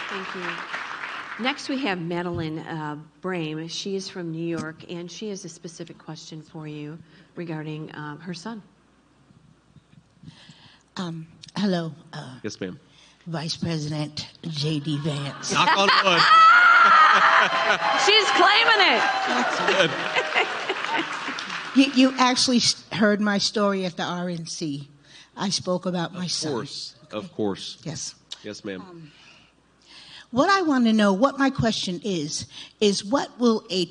Thank you. Next, we have Madeline Brame. She is from New York, and she has a specific question for you regarding her son. Hello. Yes, ma'am. Vice President J.D. Vance. Knock on wood. She's claiming it. You actually heard my story at the RNC. I spoke about my son. Of course. Yes. Yes, ma'am. What I want to know, what my question is what will a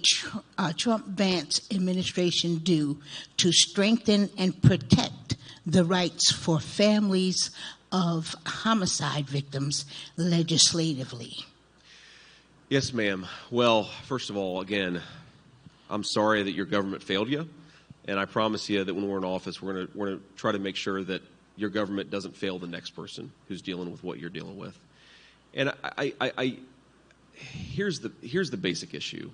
Trump-Vance administration do to strengthen and protect the rights for families of homicide victims legislatively? Yes, ma'am. Well, first of all, again, I'm sorry that your government failed you, and I promise you that when we're in office, we're going to try to make sure that your government doesn't fail the next person who's dealing with what you're dealing with. And here's the basic issue.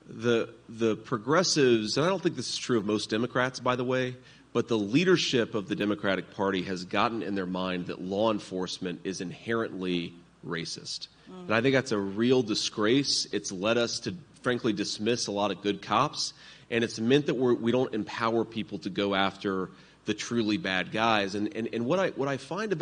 The progressives, and I don't think this is true of most Democrats, by the way, but the leadership of the Democratic Party has gotten in their mind that law enforcement is inherently racist. And I think that's a real disgrace. It's led us to, frankly, dismiss a lot of good cops, and it's meant that we don't empower people to go after the truly bad guys. And what I find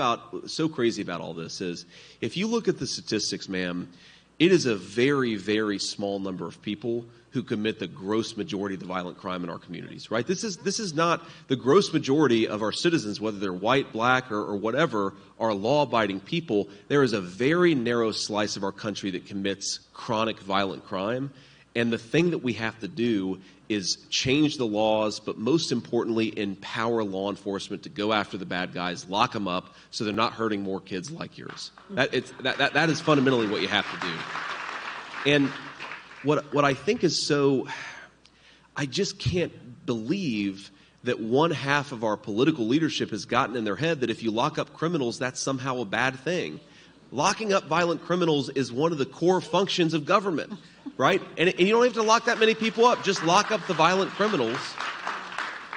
so crazy about all this is, if you look at the statistics, ma'am, it is a very, very small number of people who commit the gross majority of the violent crime in our communities, right? This is not the gross majority of our citizens, whether they're white, black, or whatever, are law-abiding people. There is a very narrow slice of our country that commits chronic violent crime. And the thing that we have to do is change the laws, but most importantly, empower law enforcement to go after the bad guys, lock them up, so they're not hurting more kids like yours. That is fundamentally what you have to do. And what I think is I just can't believe that one half of our political leadership has gotten in their head that if you lock up criminals, that's somehow a bad thing. Locking up violent criminals is one of the core functions of government, right? And you don't have to lock that many people up. Just lock up the violent criminals,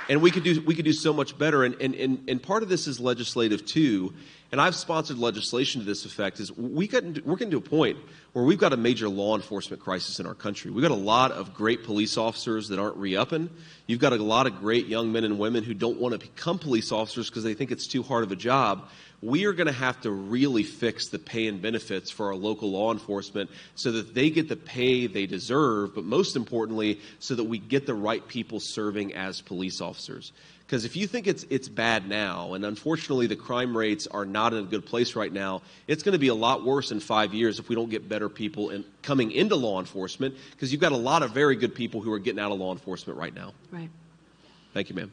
and we could do so much better. And part of this is legislative too. And I've sponsored legislation to this effect. We're getting to a point where we've got a major law enforcement crisis in our country. We've got a lot of great police officers that aren't re-upping. You've got a lot of great young men and women who don't want to become police officers because they think it's too hard of a job. We are going to have to really fix the pay and benefits for our local law enforcement so that they get the pay they deserve, but most importantly, so that we get the right people serving as police officers. Because if you think it's bad now, and unfortunately the crime rates are not in a good place right now, it's going to be a lot worse in 5 years if we don't get better people coming into law enforcement, because you've got a lot of very good people who are getting out of law enforcement right now. Right. Thank you, ma'am.